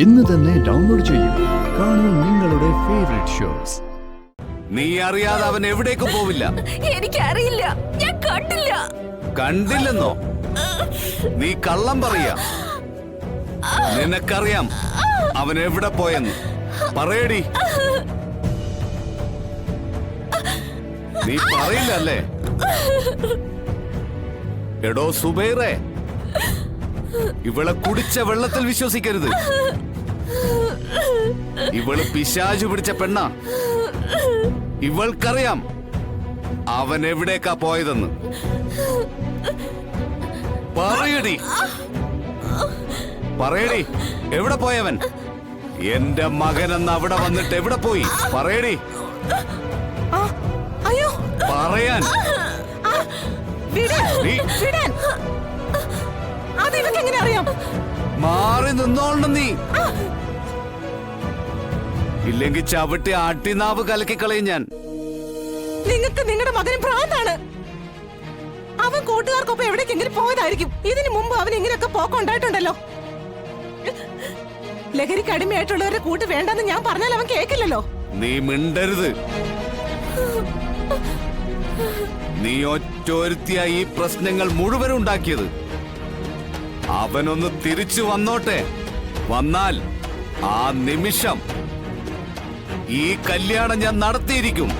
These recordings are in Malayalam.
ഇന്ന് തന്നെ ഡൗൺലോഡ് ചെയ്യൂ. കാണൂ നിങ്ങളുടെ ഫേവറേറ്റ് ഷോസ്. നീ അറിയാതെ അവൻ എവിടേക്ക് പോവില്ല. എനിക്കറിയില്ല, ഞാൻ കണ്ടില്ല. കണ്ടില്ലെന്നോ? നീ കള്ളം പറയാ. നിനക്കറിയാം അവൻ എവിടെ പോയെന്ന്. പറയടി. നീ പറയില്ലല്ലേ? എടോ സുബൈറേ, ഇവളെ കുടിച്ച വെള്ളത്തിൽ വിശ്വസിക്കരുത്. ഇവള് പിശാചു പിടിച്ച പെണ്ണ. ഇവൾക്കറിയാം അവൻ എവിടേക്കാ പോയതെന്ന്. പറയടി, പറയടി, എവിടെ പോയവൻ? എന്റെ മകനെന്ന് അവിടെ വന്നിട്ട് എവിടെ പോയി? പറയടി. അയ്യോ, പറയാൻ. അതെങ്ങനെ അറിയാം? മാറി നിന്നോളണം നീ. ഇല്ലെങ്കിൽ ചവിട്ടി ആട്ടിനാവ് കലക്കിക്കളയും ഞാൻ. നിങ്ങൾക്ക് നിങ്ങളുടെ മകന് ഭ്രാന്താണ്. അവൻ കൂട്ടുകാർക്കൊപ്പം എവിടേക്കെങ്കിലും പോയതായിരിക്കും. ഇതിനു മുമ്പ് അവൻ ഇങ്ങനെയൊക്കെ പോക്കുണ്ടായിട്ടുണ്ടല്ലോ. ലഹരിക്ക് അടിമയായിട്ടുള്ളവരെ കൂട്ട് വേണ്ടെന്ന് ഞാൻ പറഞ്ഞാൽ അവൻ കേൾക്കില്ലല്ലോ. നീ മിണ്ടരുത്. നീ ഒറ്റൊരുത്തിയായി ഈ പ്രശ്നങ്ങൾ മുഴുവനും ഉണ്ടാക്കിയത്. അവനൊന്ന് തിരിച്ചു വന്നോട്ടെ. വന്നാൽ ആ നിമിഷം ഈ കല്യാണം ഞാൻ നടത്തിയിരിക്കും.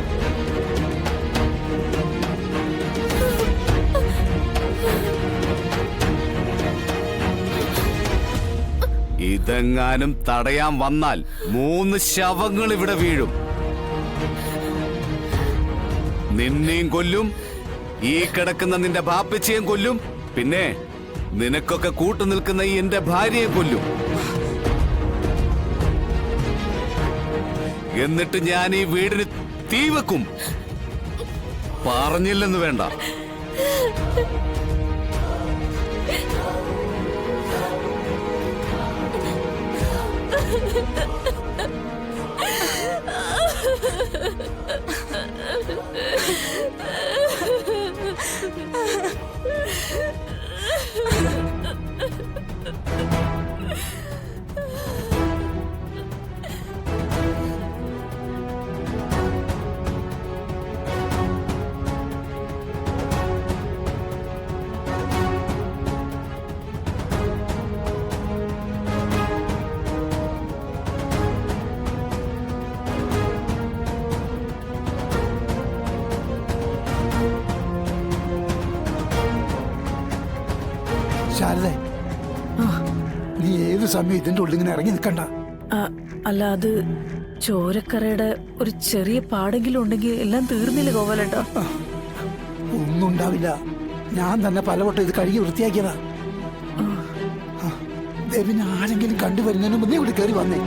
ഇതെങ്ങാനും തടയാൻ വന്നാൽ 3 ശവങ്ങൾ ഇവിടെ വീഴും. നിന്നെയും കൊല്ലും, ഈ കിടക്കുന്ന നിന്റെ ബാപ്പച്ചിയെയും കൊല്ലും, പിന്നെ നിനക്കൊക്കെ കൂട്ടു നിൽക്കുന്ന ഈ എന്റെ ഭാര്യയെ കൊല്ലും. എന്നിട്ട് ഞാൻ ഈ വീടിന് തീ വെക്കും. പറഞ്ഞില്ലെന്ന് വേണ്ട. ശാരദ, നീ ഏത് സമയം ഇതിന്റെ ഉള്ളിൽ ഇങ്ങനെ ഇറങ്ങി നിൽക്കണ്ട. അല്ല, അത് ചോരക്കറയുടെ ഒരു ചെറിയ പാടെങ്കിലും ഉണ്ടെങ്കിൽ എല്ലാം തീർന്നില്ല ഗോപാലേട്ടാ. ഒന്നും ഉണ്ടാവില്ല. ഞാൻ തന്നെ പലവട്ടം ഇത് കഴുകി വൃത്തിയാക്കിയതാ. ദേവിനെ ആരെങ്കിലും കണ്ടുവരുന്നതിന് മുന്നേ ഇവിടെ കയറി വന്നേ.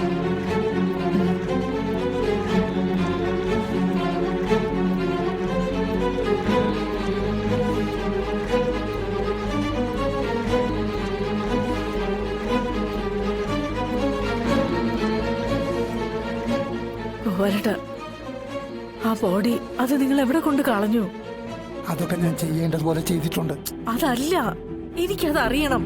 ഗോപാലേട്ടാ, ആ ബോഡി അത് നിങ്ങൾ എവിടെ കൊണ്ട് കളഞ്ഞു? അതൊക്കെ ഞാൻ ചെയ്യേണ്ടതുപോലെ ചെയ്തിട്ടുണ്ട്. അതല്ല, എനിക്കത് അറിയണം.